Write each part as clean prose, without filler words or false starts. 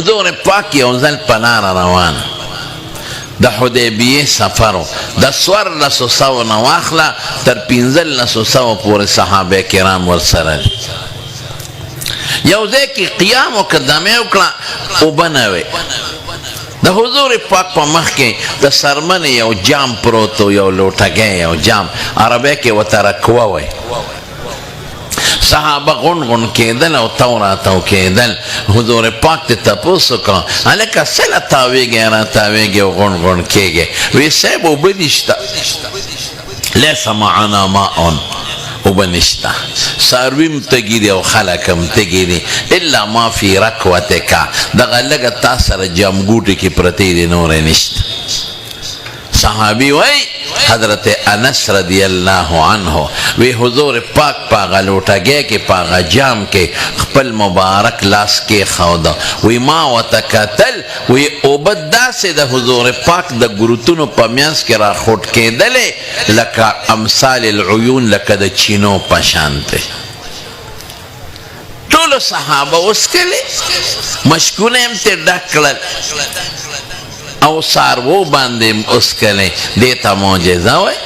حضور پاک یو ځل په لاره روان د حدیبیې سفر د 1400 نه واخله تر 1500 پورې صحابه کرام ورسره یو ځای کې قیام وکړه اوبه نه وې د حضور پاک په مخ کې د سرمنې یو جام پروت و یو لوټګی یو جام عربی کې ورته رکوه وی صحابه غون غون کېدل او تو راتاو کېدل حضور پاک ته تپوس وکړه هلکه څه له تاویږې راتاویږې او غون غون کېږې وی صاحب اوبه نشته لیس معنا ماء اوبه نشته څاروي م تږي دي او خلک هم تږي دي الا ما فی رکوتک دغه لږه تا سره جامګوټې کې پرتې دي نورې نشته صحابي وای حضرت انس رضی الله عنه وی حضور پاک پاغه لوټګی کې پاغه جام کې خپل مبارک لاس کې خوده وی ما وتکتل وی اوبه داسې د حضور پاک د ګروتونو په میانس کې راخوټ کېدلې لکه امثال العیون لکه د چینو په شان دی ټولو صحابه وسکلې مشکونه هم ترې ډک کړل او سارو باندې اسکلې دیتا معجزه وای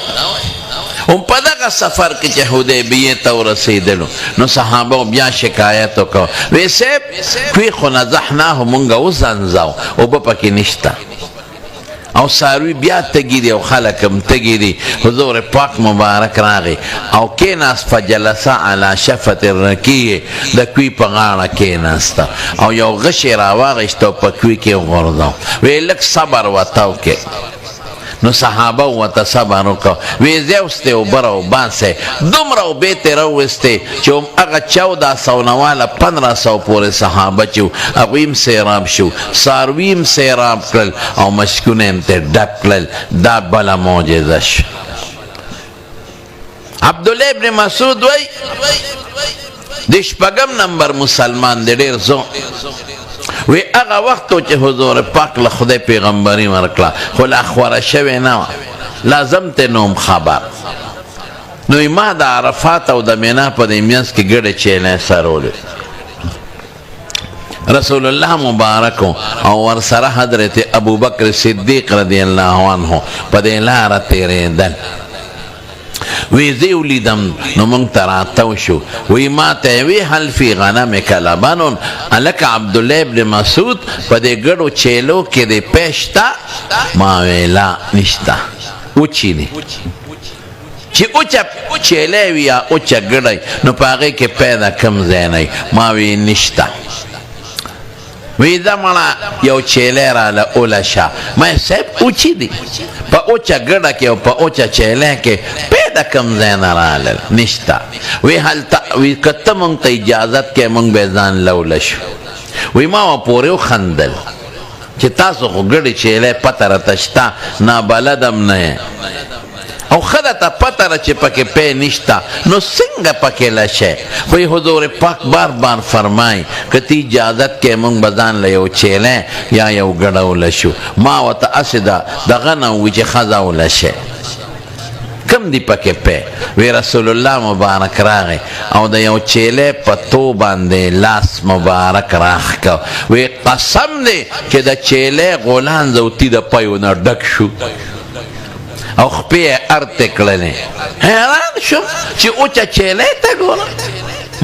هم په دغه سفر کې چې حدیبیې ته ورسېدلو نو صحابه بیا شکایت وکړه وی صاحب کوی خو نزحناه مونږ وزنځاو اوبه پکې نشته او ساروی بیا تږي دي او خلک هم تږي دي حضور پاک مبارک راغی او کېناست فجلسه علی شفت الرکیه د کوی په غاړه کېناسته او یو غشی راواغېست او په کوی کې وغورځاو وی لږ صبر ورته وکړې نو صحابه ورته صبر وکړه وی زه اوستې اوبه راوباسئ دومره اوبې ترې راوویستې چې هغه 1400 نه واله 1500 پورې صحابه چې وو هغوی هم سیراب شو څاروي هم سیراب کړل او مشکونه هم ترې ډک کړل دا بله معجزه شوه عبدالله ابن مسعود وی د 8 نمبر مسلمان دی ډېر زو وی هغه وخت چې حضور پاک له خدای پیغمبري ورکړه خو لا خوره شوې نه وه لازم ته نوم خبر نو ما د عرفات او د مینا په دې منځ کې ګډې چینې سرولې رسول الله مبارک او ورسره حضرت ابوبکر صدیق رضی الله عنه په دې لاره تېرېدل وی زه ولیدم نو موږ ته راتاو شو وی ما ته وی هل فی غنمک لبن هلکه عبدالله ابن مسعود په دې ګډو چیلو کې د پیش شته ما ویلا نشته اوچې دي چې اوچه چیلی وي یا اوچه ګډی نو په هغې کې پیدا کم ځای نه ما وی نشته وی دا مړه یو چیلی راله اوله شه ما صاحب اوچې دي په اوچه ګډه کې او په اوچه چیلی کې پیدا کم ځای نه رالل نشته وی هلته وی که ته مونږ ته اجازت کې مونږ به ځان لوله شو وی ما ورپورې وخندل چې تاسو خو ګډې چیلی پته راته شته نابلدم نه او خدا ته پته را چې پکې پی نشته نو څنګه پکې لشه خو حضور پاک بار بار فرمای که تی اجازت کې مونږ به ځان له یو چیلی یا یو ګډه ولشو ما ورته هسې دغه نه وي چې ښځه ولشه کم دی پکې پی وی رسول الله مبارک راغی او د یو چیلی په تو باندې لاس مبارک راښکه وی قسم دی چې د چیلی غولانځ او تی د پیو نه ډک شو او خپې یې ارتې کړلې حیران شوم چې اوچه چیلی ته ګوره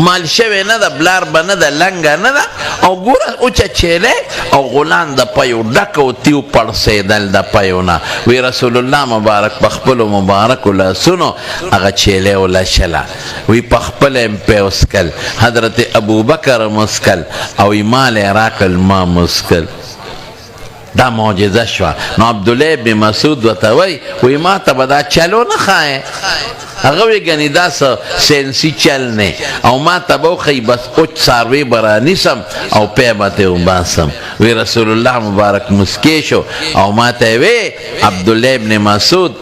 مال شوې نه ده بلار به نه ده لنګه نه ده او ګوره اوچه چیلی او غلان د پیو ډک او تیو پړسېدل د پیو نه وی رسول الله مبارک په خپلو مبارکو لاسونو هغه چیلی ولشله وی په خپله یم پی وسکل حضرت ابوبکر مسکل او ایمال یې راکړل ما مسکل دا معجزه شوه نو عبدالله ابن مسعود ورته وی ما ته به دا چلو نه ښایې هغه وی ګنې دا څه سینسي چل نه او ما ته به وښیي بس اوچ څاروي به رانیسم او پی به ترې وباسم وی رسول الله مبارک مسکی شو او ما ته وی عبدالله ابن مسعود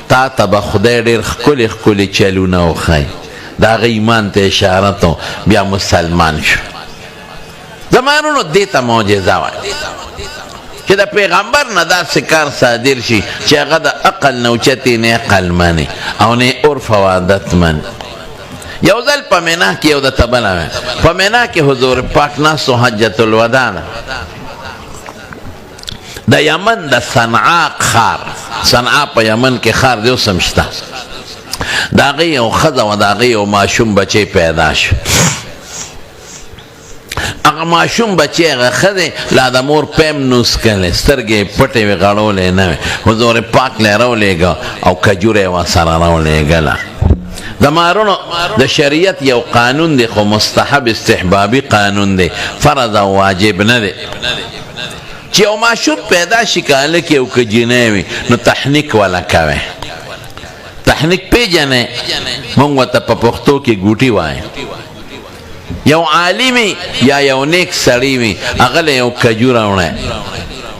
تا ته به خدای ډېر ښکلي ښکلي چلونه وښایي د هغه ایمان ته اشاره تو بیا مسلمان شو زمانونو دې ته معجزه وایي چې د پیغمبر نه داسې کار صادر شي چې هغه د عقل نه اوچتې نه عقلمنې او نه عرف او عادت من یو ځل په مینا کې یو درته بله په مینا کې حضور پاک ناست و حجة الوداع د یمن د صنعا خار، صنعا په یمن کې خار دی اوس هم شته، د هغې یو ښځه وه، د هغې یو ماشوم بچی پیدا شو. هغه ماشوم بچی هغه ښځې لا د مور پیم نوس کړلی، سترګې یې پټې وې، غړولې نه وې. حضور پاک لی راولېږه او کجوره یې ورسره راولېږله. د مارونو د شریعت یو قانون دی، خو مستحب استحبابي قانون دی، فرض او واجب نه دی. چې یو ماشوم پیدا شي که هلک یو که جینۍ وي نو تحنیک وله کوئ. تحنیک پیژنئ، مونږ ورته په پښتو کې ګوټي وایو. یو عالمی یا یو نیک سړی وي، هغه له یو کجوره وړی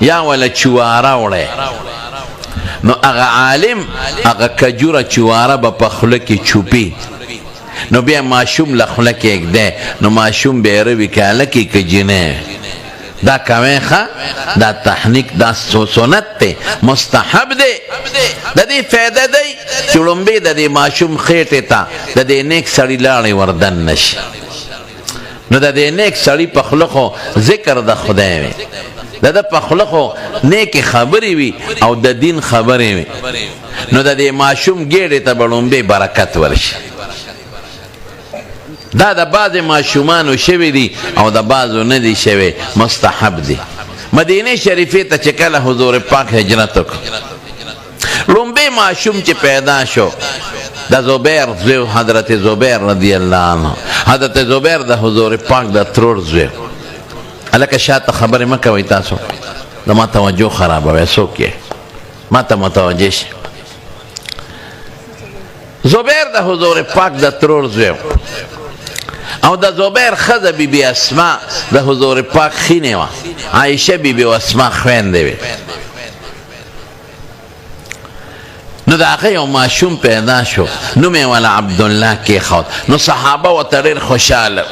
یا وله چواره وړی، نو هغه عالم هغه کجوره چواره به په خوله کې چوپي، نو بیا ماشوم له خوله کې ایږدی، نو ماشوم به یې روي که هلکې که جینۍ. دا کوئ ښه، دا تحنیک دا سنت دی، مستحب دی. د دې فایده دی چې لومبې د دې ماشوم خېټې ته د دې نیک سړي لاړې وردن نه شي. نو د دې نیک سړي په خوله خو ذکر د خدای وي، د ده په خوله خو نیکې خبرې وي او د دین خبرې وي، نو د دې ماشوم ګېډې ته به لومبې برکت ورشي. دا د بعضې ماشومانو شوي دي او د بعضو نه دي شوي، مستحب دي. مدینه شریفې ته چې کله حضور پاک هجرت وکړ، لومبې ماشوم چې پیدا شو د زبیر زوی، حضرت زبیر رضی الله عنه. حضرت زبیر د حضور پاک د ترور زوی. هلکه شاته خبرې مه کوئ، تاسو د ما توجه خرابوئ، څوک یې ما ته متوجه شي. زبیر د حضور پاک د ترور زوی او د زبیر ښځه بیبي اسما د حضور پاک خینې وه، عایشه بیبي و اسما خویندې وې. نو د هغه یو ماشوم پیدا شو، نوم یې وله عبدالله کېښود. نو صحابه ورته ډېر خوشحاله،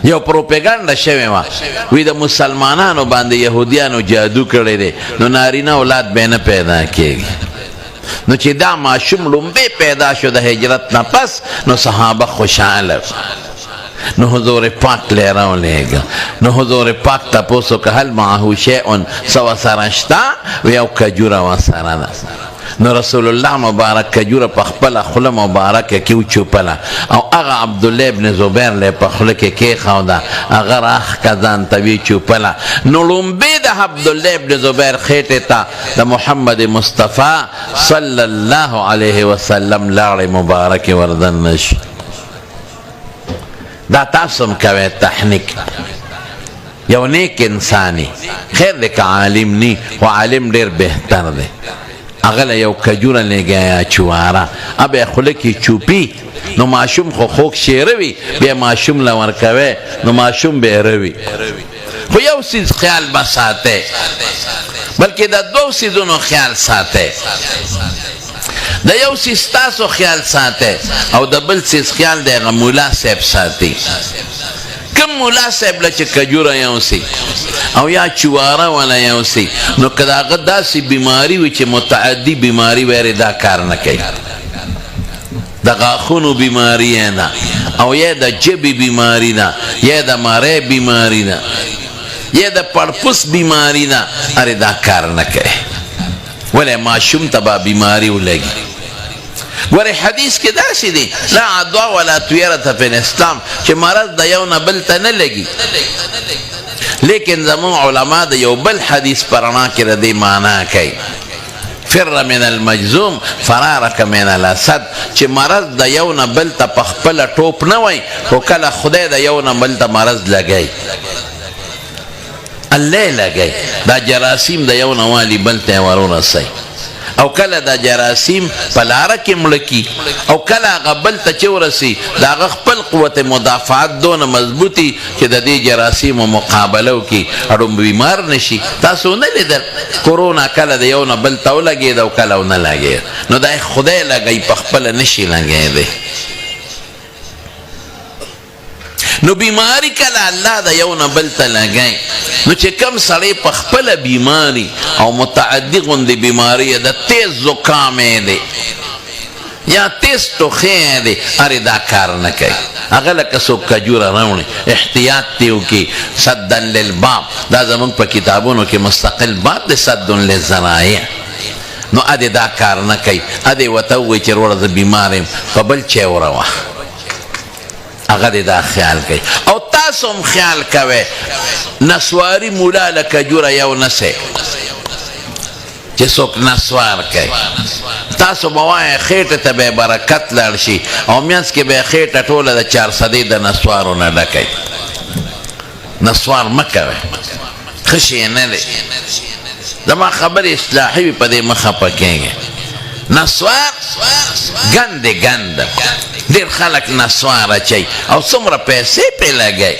یو پروپیګنډه شوې وه، وی د مسلمانانو باندې یهودیانو جادو کړی دی، نو نارینه اولاد به نه پیدا کېږي. نو چې دا ماشوم لومبې پیدا شو د هجرت نه پس، نو صحابه خوشحاله. نو حضور پاک لی راولېږه، نو حضور پاک تپوس وکړه هل معه شیء، څه ورسره شته؟ وی یو کجوره ورسره ده. نو رسول الله مبارک کجوره په خپله خوله مبارکه کې وچوپله او هغه عبدالله ابن زبیر لی په خوله کې کېښوده، هغه راښکه ځان ته ویې چوپله. نو لومبې د عبدالله ابن زبیر خېټې ته د محمد مصطفی صلی الله علیه وسلم لاړې مبارکې وردن نشي. دا تاسو هم کوئ تحنیک. یو نیک انسانی خیر دی که عالم نی، خو عالم ډېر بهتر دی. هغه له یو کجوره لېږه یا چواره، به یې خوله کې چوپي، نو ماشوم خو خوږ شیره وي، بیا ماشوم له ورکوئ نو ماشوم به یې روي. خو یو څیز خیال به ساتئ، بلکې د دوو څیزونو خیال ساتئ. د یو څیز تاسو خیال ساتئ او د بل څیز خیال د هغه مولا صاحب ساتي. کم مولا صاحب له چې کجوره یوسي او یا چواره وله یوسي، نو که د هغه داسې بیماري وي چې متعدي بیماري ویرې دا کار نه کوي، د غاښونو بیماري یې ده او یا د ژبې بیماري ده یا د مرۍ بیماري ده یا د پړپوس بیماري ده، ارې دا کار نه کوي، ولې ماشوم ته به بیماري ولګي. ګورې حدیث کې داسې دی، لا عدوا ولا طیرة فی الاسلام، چې مرض د یو نه بل ته نه لګي. لیکن زمون علما د یو بل حدیث په رڼا کې د دې معنا کوي، فر من المجذوم فرارک من الاسد، چې مرض د یو نه بل ته په خپله ټوپ نه وای، خو کله خدای د یو نه بل ته مرض لګی، الله لګی، دا جراثیم د یو نه والي بل ته ورورسئ. او کله دا جراثیم په لاره کې مړه او کله هغه بل ته چې ورسي، د هغه خپل قوت مدافعت دونه مضبوطي چې د دې جراثیمو مقابله وکړي، اړو بیمار نشي. تاسو نه لیدل کورونا کله د یو نه بل ته ولګېد او کله ونه لګېد؟ نو دا خدای لګوي، په خپله نشي لګېدی. نو بیماری کله الله د یو نه بل ته لګی، نو چې کم سړی په خپله بیماری او متعدي غوندې بیماری د تیز زکام دی یا تیز ټوخی دی ارې دا کار نه کوي هغه لکه څوک کجوره راوړي احتیاط دی وکړي سدا للباب دا زمونږ په کتابونو کې مستقل باب دی سد للذرایع نو ادې دا کار نه کوي ادې ورته ووایي چې وروړه زه بیمار یم په بل چی وروه هغه دې دا خیال کوي او تاسو هم خیال کوئ نسواري مولا له کجوره یو نسئ چې څوک نسوار کوي تاسو به وایئ خېټې ته به یې برکت لاړ شي او منځ کې به یې خېټه ټوله د 400 د نسوارو نه ډکوي نسوار مه کوئ ښه شی نه دی زما خبرې اصلاحي وي په دې مه خفه کېږئ نسوار ګند دی ګند ډېر خلک نسوار اچوي او څومره پیسې پرې لګوي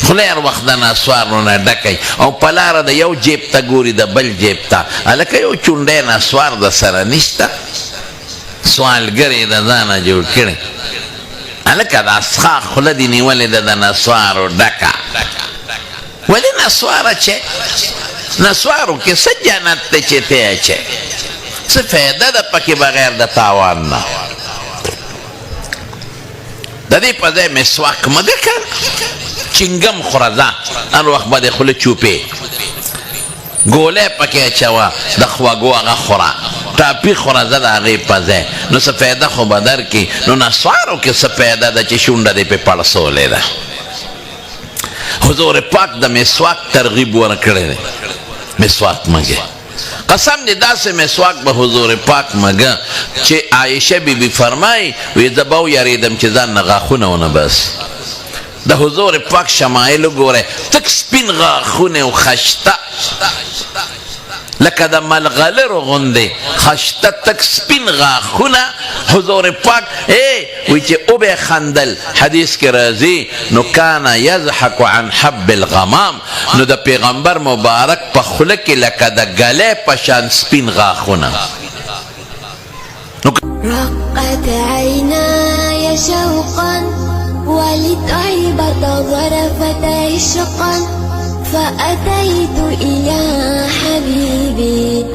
خولۍ هر وخت د نسوارو نه ډکوي او په لاره د یو جیب ته ګوري د بل جیب ته هلکه یو چونډی نسوار د سره نشته سوالګر یې د ځانه جوړ کړی هلکه دا څښا خوله دې نیولې ده د نسوارو ډکه ولې نسوار اچوې نسوارو کې څه جنت دی چې ته اچوې څه فایده ده پکې بغیر د تاوان نه د دې په ځای مسواک مه ګه چنګم خوره ځه هر وخت به دې خوله چوپې ګولی پکې اچوه د خوږو هغه خوره ټاپي خوره ځه د هغې په ځای نو څه فایده خو به درکړي نو نسوارو کې څه فایده ده چې شونډه دې پې پړسولې ده حضور پاک د مسواک ترغیب ورکړی دی مسواک مګه قسم دې داسې مسواک به حضور پاک مګه چې عایشه بیبي فرمایي وی زه به ویرېدم چې ځان نه غاښونه ونه باسي د حضور پاک شمایل وګورئ تک سپین غاښونه او خشته لکه د ملغلرو غوندې خشته تک سپین غاښونه حضور پاک وی چې او به خندل حدیث کې راځي نو کان یضحک عن حب الغمام نو د پیغمبر مبارک په خوله کې لکه د ګلې په شان سپین غاښونه رقت عيناي شوقا ولطيبة ظرفت عشقا فأتيت إلى حبيبي